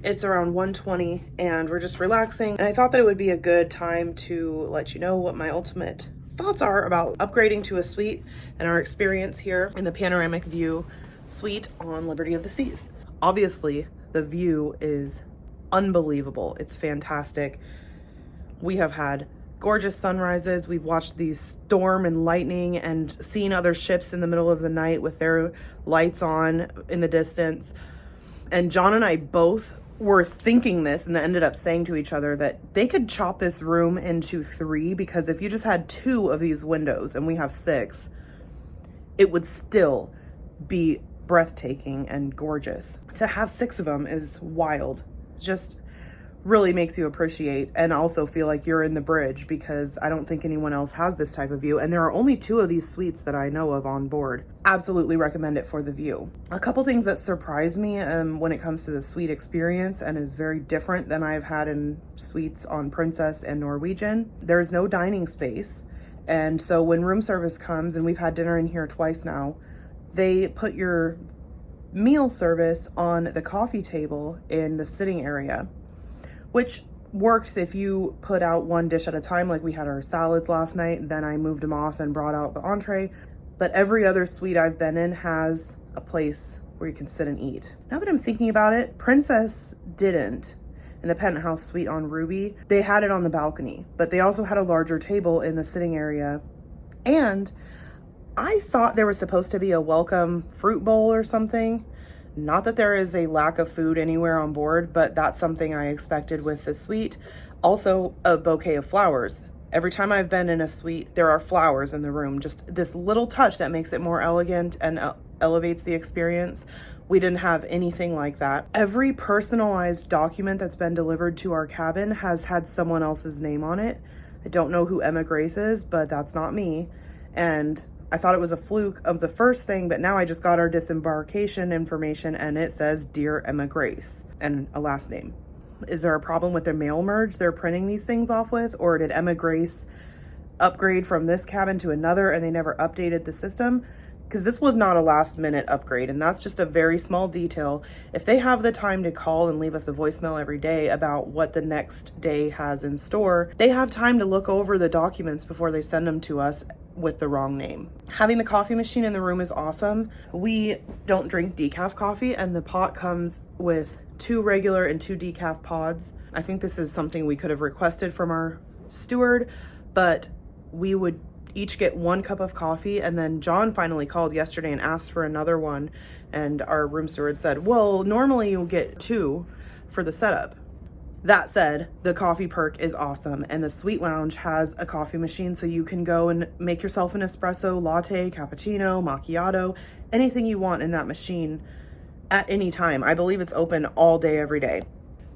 It's around 1:20 and we're just relaxing. And I thought that it would be a good time to let you know what my ultimate thoughts are about upgrading to a suite and our experience here in the Panoramic View suite on Liberty of the Seas. Obviously, the view is unbelievable. It's fantastic. We have had gorgeous sunrises. We've watched these storm and lightning and seen other ships in the middle of the night with their lights on in the distance. And John and I both were thinking this and ended up saying to each other that they could chop this room into 3, because if you just had 2 of these windows and we have 6, it would still be breathtaking and gorgeous. To have 6 of them is wild. It's just really makes you appreciate and also feel like you're in the bridge, because I don't think anyone else has this type of view. And there are only 2 of these suites that I know of on board. Absolutely recommend it for the view. A couple things that surprised me when it comes to the suite experience and is very different than I've had in suites on Princess and Norwegian. There's no dining space. And so when room service comes, and we've had dinner in here twice now, they put your meal service on the coffee table in the sitting area, which works if you put out one dish at a time. Like we had our salads last night, then I moved them off and brought out the entree. But every other suite I've been in has a place where you can sit and eat. Now that I'm thinking about it, Princess didn't. In the penthouse suite on Ruby, they had it on the balcony, but they also had a larger table in the sitting area. And I thought there was supposed to be a welcome fruit bowl or something. Not that there is a lack of food anywhere on board, but that's something I expected with the suite. Also, a bouquet of flowers. Every time I've been in a suite, there are flowers in the room. Just this little touch that makes it more elegant and elevates the experience. We didn't have anything like that. Every personalized document that's been delivered to our cabin has had someone else's name on it. I don't know who Emma Grace is, but that's not me. And I thought it was a fluke of the first thing, but now I just got our disembarkation information and it says Dear Emma Grace and a last name. Is there a problem with their mail merge they're printing these things off with? Or did Emma Grace upgrade from this cabin to another and they never updated the system? Because this was not a last minute upgrade, and that's just a very small detail. If they have the time to call and leave us a voicemail every day about what the next day has in store, they have time to look over the documents before they send them to us with the wrong name. Having the coffee machine in the room is awesome. We don't drink decaf coffee, and the pot comes with 2 regular and 2 decaf pods. I think this is something we could have requested from our steward, but we would each get 1 cup of coffee. And then John finally called yesterday and asked for another one, and our room steward said, well, normally you'll get 2 for the setup. That said, the coffee perk is awesome, and the suite lounge has a coffee machine, so you can go and make yourself an espresso, latte, cappuccino, macchiato, anything you want in that machine at any time. I believe it's open all day, every day.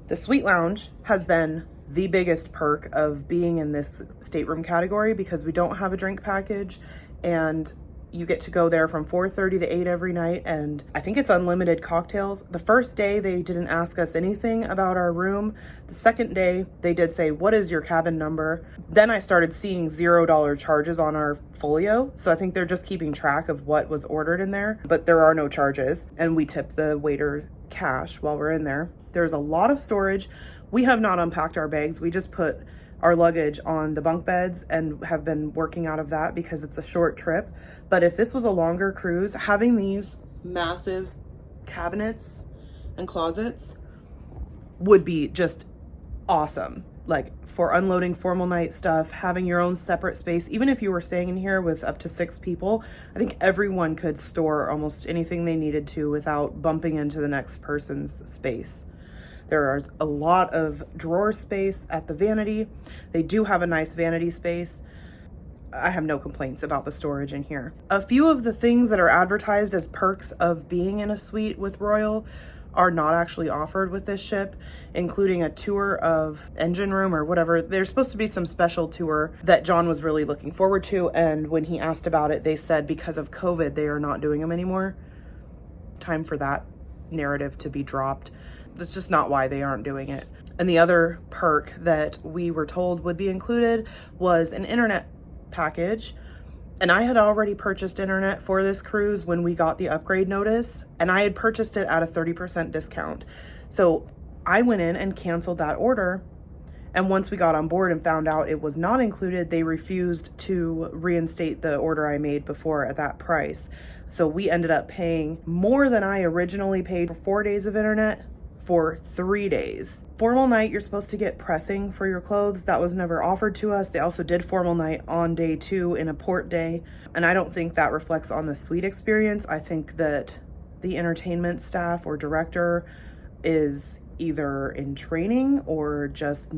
The suite lounge has been the biggest perk of being in this stateroom category, because we don't have a drink package, and you get to go there from 4:30 to 8 every night, and I think it's unlimited cocktails. The first day, they didn't ask us anything about our room. The second day, they did say, what is your cabin number? Then I started seeing $0 charges on our folio, so I think they're just keeping track of what was ordered in there, but there are no charges, and we tip the waiter cash while we're in there. There's a lot of storage. We have not unpacked our bags. We just put our luggage on the bunk beds and have been working out of that because it's a short trip. But if this was a longer cruise, having these massive cabinets and closets would be just awesome. Like for unloading formal night stuff, having your own separate space. Even if you were staying in here with up to 6 people, I think everyone could store almost anything they needed to without bumping into the next person's space. There is a lot of drawer space at the vanity. They do have a nice vanity space. I have no complaints about the storage in here. A few of the things that are advertised as perks of being in a suite with Royal are not actually offered with this ship, including a tour of engine room or whatever. There's supposed to be some special tour that John was really looking forward to, and when he asked about it, they said because of COVID, they are not doing them anymore. Time for that narrative to be dropped. That's just not why they aren't doing it. And the other perk that we were told would be included was an internet package. And I had already purchased internet for this cruise when we got the upgrade notice, and I had purchased it at a 30% discount. So I went in and canceled that order. And once we got on board and found out it was not included, they refused to reinstate the order I made before at that price. So we ended up paying more than I originally paid for 4 days of internet for 3 days. Formal night, you're supposed to get pressing for your clothes. That was never offered to us. They also did formal night on day 2 in a port day. And I don't think that reflects on the suite experience. I think that the entertainment staff or director is either in training or just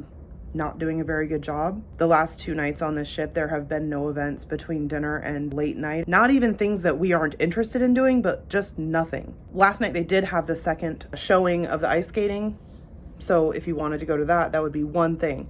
not doing a very good job. The last 2 nights on this ship, there have been no events between dinner and late night. Not even things that we aren't interested in doing, but just nothing. Last night they did have the second showing of the ice skating. So if you wanted to go to that, that would be one thing.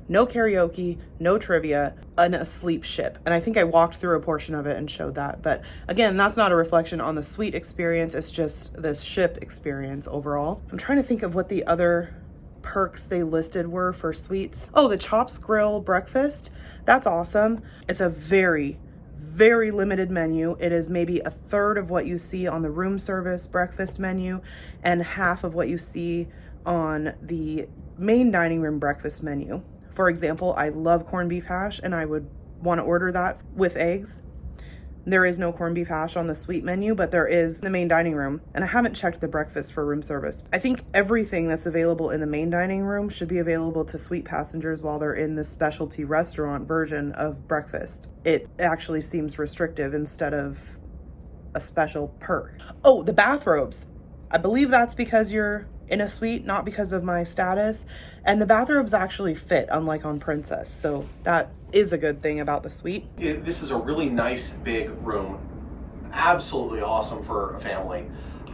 No karaoke, no trivia, an asleep ship. And I think I walked through a portion of it and showed that. But again, that's not a reflection on the suite experience. It's just this ship experience overall. I'm trying to think of what the other perks they listed were for suites. Oh, the Chops Grill breakfast. That's awesome. It's a very, very limited menu. It is maybe a third of what you see on the room service breakfast menu and half of what you see on the main dining room breakfast menu. For example, I love corned beef hash and I would want to order that with eggs. There is no corned beef hash on the suite menu, but there is in the main dining room. And I haven't checked the breakfast for room service. I think everything that's available in the main dining room should be available to suite passengers while they're in the specialty restaurant version of breakfast. It actually seems restrictive instead of a special perk. Oh, the bathrobes. I believe that's because you're in a suite, not because of my status. And the bathrobes actually fit, unlike on Princess. So that is a good thing about the suite. This is a really nice big room. Absolutely awesome for a family.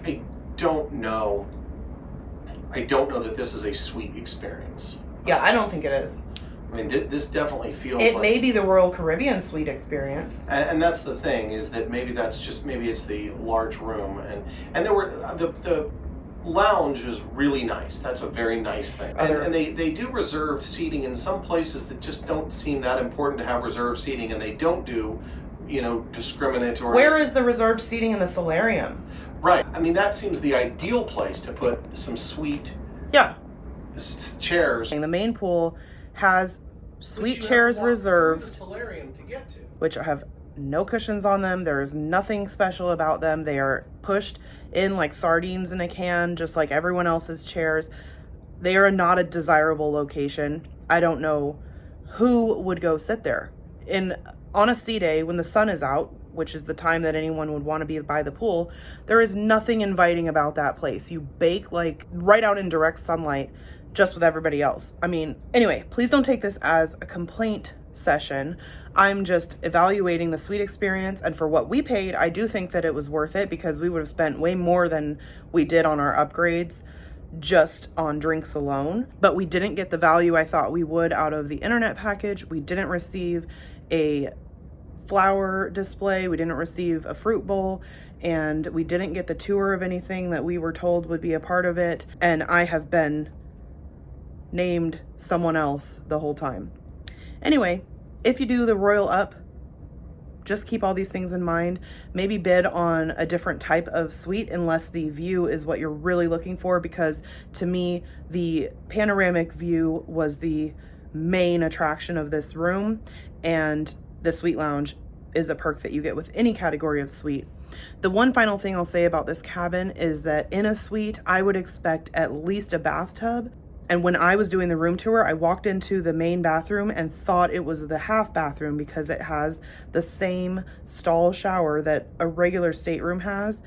I don't know that this is a suite experience. Yeah, I don't think it is. I mean, this definitely feels it like... may be the Royal Caribbean suite experience. And that's the thing, is that maybe it's the large room. And there were, the lounge is really nice. That's a very nice thing. And they do reserved seating in some places that just don't seem that important to have reserved seating, and they don't do, discriminatory... Where is the reserved seating in the solarium? Right. I mean, that seems the ideal place to put some suite chairs. The main pool has suite chairs reserved, the solarium to get to, which have no cushions on them. There is nothing special about them. They are pushed in like sardines in a can, just like everyone else's chairs. They are not a desirable location. I don't know who would go sit there. On a sea day when the sun is out, which is the time that anyone would want to be by the pool, there is nothing inviting about that place. You bake like right out in direct sunlight, just with everybody else. I mean, anyway, please don't take this as a complaint session. I'm just evaluating the suite experience, and for what we paid, I do think that it was worth it because we would have spent way more than we did on our upgrades just on drinks alone. But we didn't get the value I thought we would out of the internet package. We didn't receive a flower display. We didn't receive a fruit bowl, and we didn't get the tour of anything that we were told would be a part of it. And I have been named someone else the whole time. Anyway, if you do the RoyalUp, just keep all these things in mind. Maybe bid on a different type of suite unless the view is what you're really looking for, because to me, the panoramic view was the main attraction of this room, and the suite lounge is a perk that you get with any category of suite. The one final thing I'll say about this cabin is that in a suite, I would expect at least a bathtub. And when I was doing the room tour, I walked into the main bathroom and thought it was the half bathroom because it has the same stall shower that a regular stateroom has.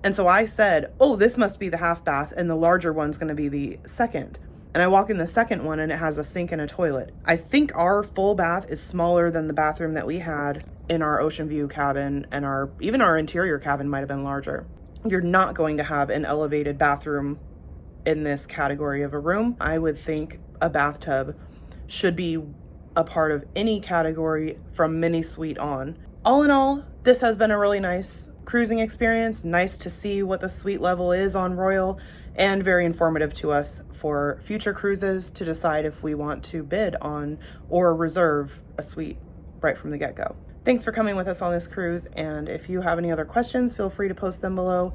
And so I said, oh, this must be the half bath and the larger one's going to be the second. And I walk in the second one and it has a sink and a toilet. I think our full bath is smaller than the bathroom that we had in our ocean view cabin, and even our interior cabin might have been larger. You're not going to have an elevated bathroom in this category of a room. I would think a bathtub should be a part of any category from mini suite on. All in all, this has been a really nice cruising experience. Nice to see what the suite level is on Royal, and very informative to us for future cruises to decide if we want to bid on or reserve a suite right from the get-go. Thanks for coming with us on this cruise, and if you have any other questions, feel free to post them below.